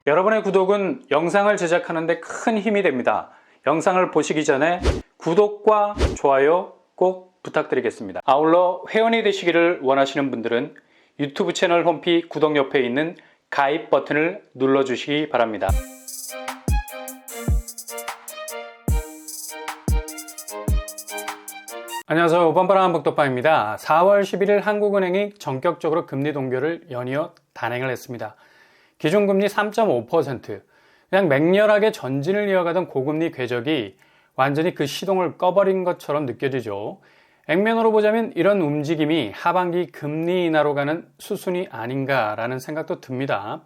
여러분의 구독은 영상을 제작하는 데 큰 힘이 됩니다. 영상을 보시기 전에 구독과 좋아요 꼭 부탁드리겠습니다. 아울러 회원이 되시기를 원하시는 분들은 유튜브 채널 홈피 구독 옆에 있는 가입 버튼을 눌러주시기 바랍니다. 안녕하세요. 뻔뻔한 복덕방입니다. 4월 11일 한국은행이 전격적으로 금리 동결을 연이어 단행을 했습니다. 기준금리 3.5%, 그냥 맹렬하게 전진을 이어가던 고금리 궤적이 완전히 그 시동을 꺼버린 것처럼 느껴지죠. 액면으로 보자면 이런 움직임이 하반기 금리 인하로 가는 수순이 아닌가라는 생각도 듭니다.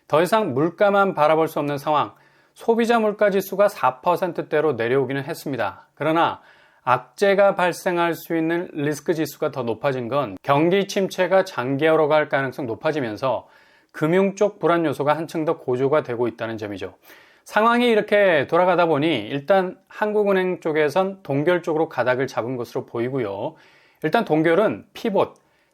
더 이상 물가만 바라볼 수 없는 상황, 소비자 물가지수가 4%대로 내려오기는 했습니다. 그러나 악재가 발생할 수 있는 리스크 지수가 더 높아진 건 경기 침체가 장기화로 갈 가능성 높아지면서 금융 쪽 불안 요소가 한층 더 고조가 되고 있다는 점이죠. 상황이 이렇게 돌아가다 보니 일단 한국은행 쪽에선 동결 쪽으로 가닥을 잡은 것으로 보이고요. 일단 동결은 피봇,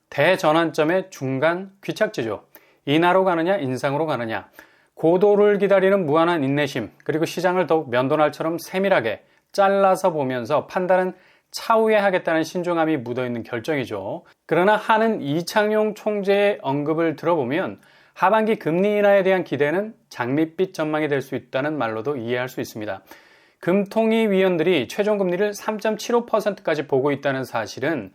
대전환점의 중간 귀착지죠. 인하로 가느냐 인상으로 가느냐, 고도를 기다리는 무한한 인내심, 그리고 시장을 더욱 면도날처럼 세밀하게 잘라서 보면서 판단은 차후에 하겠다는 신중함이 묻어있는 결정이죠. 그러나 하는 이창용 총재의 언급을 들어보면 하반기 금리 인하에 대한 기대는 장밋빛 전망이 될 수 있다는 말로도 이해할 수 있습니다. 금통위 위원들이 최종 금리를 3.75%까지 보고 있다는 사실은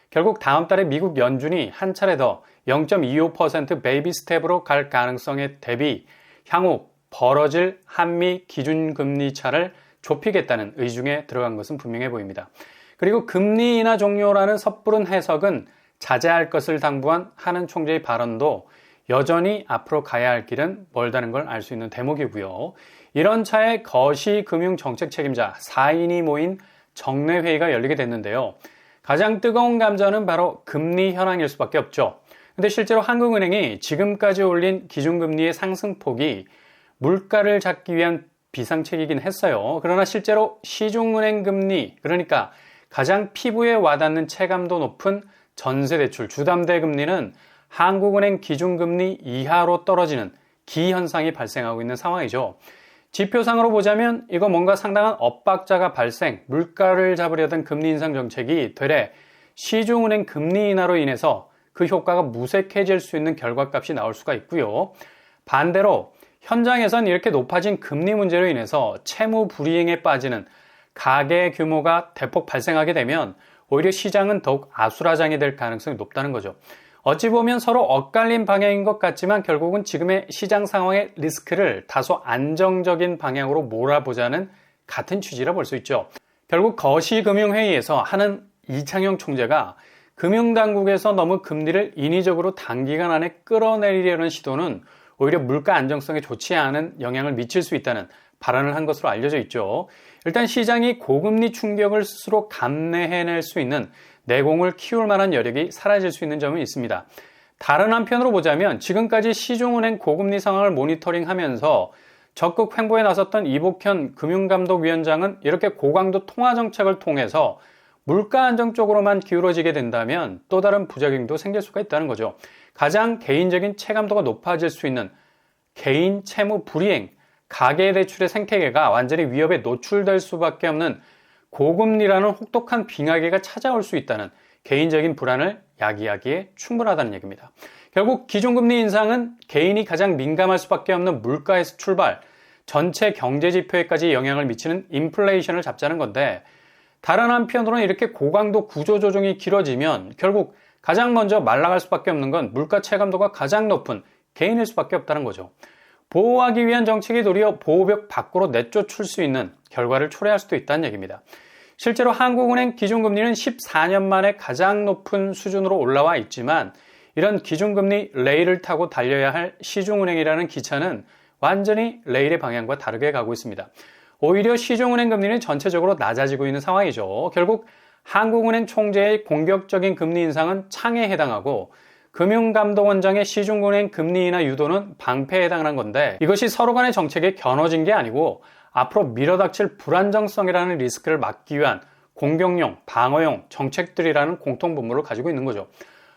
결국 다음 달에 미국 연준이 한 차례 더 0.25% 베이비 스텝으로 갈 가능성에 대비 향후 벌어질 한미 기준금리 차를 좁히겠다는 의중에 들어간 것은 분명해 보입니다. 그리고 금리 인하 종료라는 섣부른 해석은 자제할 것을 당부한 하는 총재의 발언도 여전히 앞으로 가야 할 길은 멀다는 걸 알 수 있는 대목이고요. 이런 차에 거시금융정책 책임자 4인이 모인 정례회의가 열리게 됐는데요. 가장 뜨거운 감자는 바로 금리 현황일 수밖에 없죠. 근데 실제로 한국은행이 지금까지 올린 기준금리의 상승폭이 물가를 잡기 위한 비상책이긴 했어요. 그러나 실제로 시중은행 금리, 그러니까 가장 피부에 와닿는 체감도 높은 전세대출 주담대 금리는 한국은행 기준금리 이하로 떨어지는 기현상이 발생하고 있는 상황이죠. 지표상으로 보자면 이거 뭔가 상당한 엇박자가 발생, 물가를 잡으려던 금리 인상 정책이 되레 시중은행 금리 인하로 인해서 그 효과가 무색해질 수 있는 결과값이 나올 수가 있고요. 반대로 현장에선 이렇게 높아진 금리 문제로 인해서 채무 불이행에 빠지는 가계 규모가 대폭 발생하게 되면 오히려 시장은 더욱 아수라장이 될 가능성이 높다는 거죠. 어찌 보면 서로 엇갈린 방향인 것 같지만 결국은 지금의 시장 상황의 리스크를 다소 안정적인 방향으로 몰아보자는 같은 취지라 볼 수 있죠. 결국 거시금융회의에서 하는 이창용 총재가 금융당국에서 너무 금리를 인위적으로 단기간 안에 끌어내리려는 시도는 오히려 물가 안정성에 좋지 않은 영향을 미칠 수 있다는 발언을 한 것으로 알려져 있죠. 일단 시장이 고금리 충격을 스스로 감내해낼 수 있는 내공을 키울 만한 여력이 사라질 수 있는 점은 있습니다. 다른 한편으로 보자면 지금까지 시중은행 고금리 상황을 모니터링하면서 적극 횡보에 나섰던 이복현 금융감독위원장은 이렇게 고강도 통화 정책을 통해서 물가 안정 쪽으로만 기울어지게 된다면 또 다른 부작용도 생길 수가 있다는 거죠. 가장 개인적인 체감도가 높아질 수 있는 개인 채무 불이행, 가계대출의 생태계가 완전히 위협에 노출될 수밖에 없는 고금리라는 혹독한 빙하기가 찾아올 수 있다는 개인적인 불안을 야기하기에 충분하다는 얘기입니다. 결국 기준금리 인상은 개인이 가장 민감할 수밖에 없는 물가에서 출발, 전체 경제지표에까지 영향을 미치는 인플레이션을 잡자는 건데 다른 한편으로는 이렇게 고강도 구조조정이 길어지면 결국 가장 먼저 말라갈 수밖에 없는 건 물가 체감도가 가장 높은 개인일 수밖에 없다는 거죠. 보호하기 위한 정책이 도리어 보호벽 밖으로 내쫓을 수 있는 결과를 초래할 수도 있다는 얘기입니다. 실제로 한국은행 기준금리는 14년 만에 가장 높은 수준으로 올라와 있지만 이런 기준금리 레일을 타고 달려야 할 시중은행이라는 기차는 완전히 레일의 방향과 다르게 가고 있습니다. 오히려 시중은행 금리는 전체적으로 낮아지고 있는 상황이죠. 결국 한국은행 총재의 공격적인 금리 인상은 창에 해당하고 금융감독원장의 시중은행 금리 인하 유도는 방패에 해당하는 건데 이것이 서로 간의 정책에 겨눠진 게 아니고 앞으로 밀어닥칠 불안정성이라는 리스크를 막기 위한 공격용, 방어용 정책들이라는 공통분모를 가지고 있는 거죠.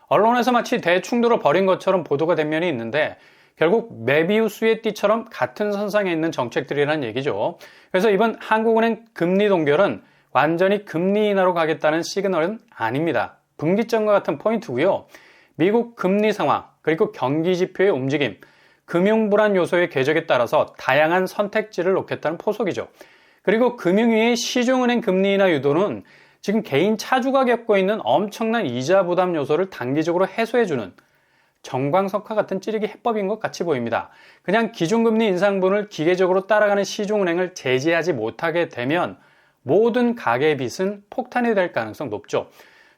언론에서 마치 대충돌을 벌인 것처럼 보도가 된 면이 있는데 결국 메비우스의 띠처럼 같은 선상에 있는 정책들이라는 얘기죠. 그래서 이번 한국은행 금리 동결은 완전히 금리 인하로 가겠다는 시그널은 아닙니다. 분기점과 같은 포인트고요. 미국 금리 상황, 그리고 경기 지표의 움직임, 금융 불안 요소의 궤적에 따라서 다양한 선택지를 놓겠다는 포석이죠. 그리고 금융위의 시중은행 금리 인하 유도는 지금 개인 차주가 겪고 있는 엄청난 이자 부담 요소를 단기적으로 해소해주는 정광석화 같은 찌르기 해법인 것 같이 보입니다. 그냥 기준금리 인상분을 기계적으로 따라가는 시중은행을 제재하지 못하게 되면 모든 가계 빚은 폭탄이 될 가능성 높죠.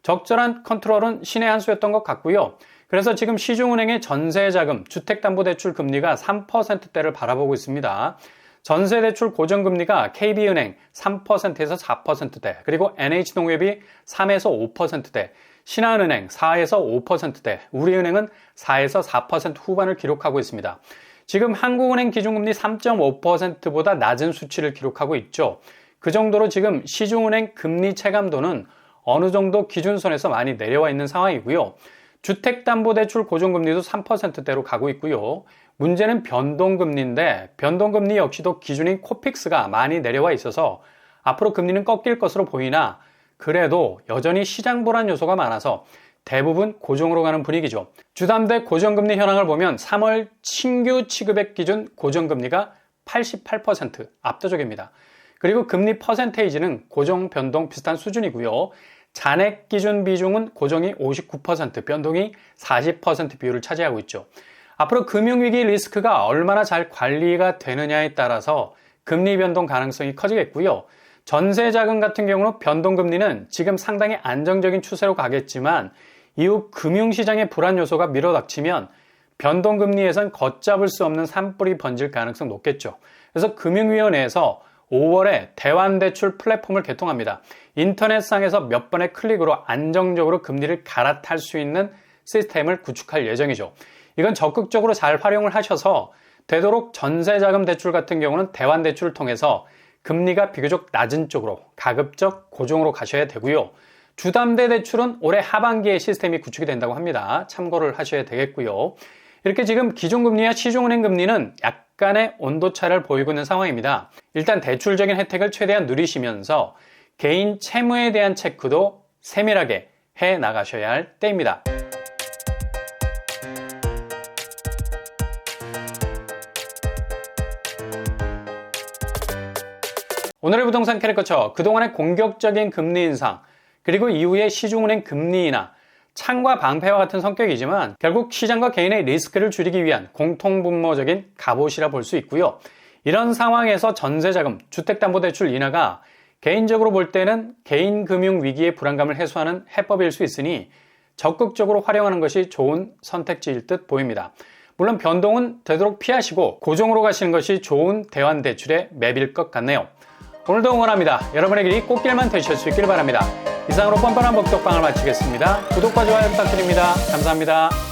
적절한 컨트롤은 신의 한 수였던 것 같고요. 그래서 지금 시중은행의 전세자금, 주택담보대출 금리가 3%대를 바라보고 있습니다. 전세대출 고정금리가 KB은행 3%에서 4%대, 그리고 NH농협이 3에서 5%대, 신한은행 4에서 5%대, 우리은행은 4에서 4% 후반을 기록하고 있습니다. 지금 한국은행 기준금리 3.5%보다 낮은 수치를 기록하고 있죠. 그 정도로 지금 시중은행 금리 체감도는 어느 정도 기준선에서 많이 내려와 있는 상황이고요. 주택담보대출 고정금리도 3%대로 가고 있고요. 문제는 변동금리인데 변동금리 역시도 기준인 코픽스가 많이 내려와 있어서 앞으로 금리는 꺾일 것으로 보이나 그래도 여전히 시장 불안 요소가 많아서 대부분 고정으로 가는 분위기죠. 주담대 고정금리 현황을 보면 3월 신규 취급액 기준 고정금리가 88% 압도적입니다. 그리고 금리 퍼센테이지는 고정 변동 비슷한 수준이고요. 잔액 기준 비중은 고정이 59%, 변동이 40% 비율을 차지하고 있죠. 앞으로 금융위기 리스크가 얼마나 잘 관리가 되느냐에 따라서 금리 변동 가능성이 커지겠고요. 전세자금 같은 경우는 변동금리는 지금 상당히 안정적인 추세로 가겠지만 이후 금융시장의 불안 요소가 밀어닥치면 변동금리에선 걷잡을 수 없는 산불이 번질 가능성 높겠죠. 그래서 금융위원회에서 5월에 대환대출 플랫폼을 개통합니다. 인터넷상에서 몇 번의 클릭으로 안정적으로 금리를 갈아탈 수 있는 시스템을 구축할 예정이죠. 이건 적극적으로 잘 활용을 하셔서 되도록 전세자금 대출 같은 경우는 대환대출을 통해서 금리가 비교적 낮은 쪽으로 가급적 고정으로 가셔야 되고요. 주담대 대출은 올해 하반기에 시스템이 구축이 된다고 합니다. 참고를 하셔야 되겠고요. 이렇게 지금 기존금리와 시중은행 금리는 약간의 온도차를 보이고 있는 상황입니다. 일단 대출적인 혜택을 최대한 누리시면서 개인 채무에 대한 체크도 세밀하게 해 나가셔야 할 때입니다. 오늘의 부동산 캐릭터처 그동안의 공격적인 금리 인상 그리고 이후의 시중은행 금리 인하 창과 방패와 같은 성격이지만 결국 시장과 개인의 리스크를 줄이기 위한 공통분모적인 갑옷이라 볼 수 있고요. 이런 상황에서 전세자금, 주택담보대출 인하가 개인적으로 볼 때는 개인 금융 위기의 불안감을 해소하는 해법일 수 있으니 적극적으로 활용하는 것이 좋은 선택지일 듯 보입니다. 물론 변동은 되도록 피하시고 고정으로 가시는 것이 좋은 대환대출의 맵일 것 같네요. 오늘도 응원합니다. 여러분의 길이 꽃길만 되실 수 있길 바랍니다. 이상으로 뻔뻔한 복덕방을 마치겠습니다. 구독과 좋아요 부탁드립니다. 감사합니다.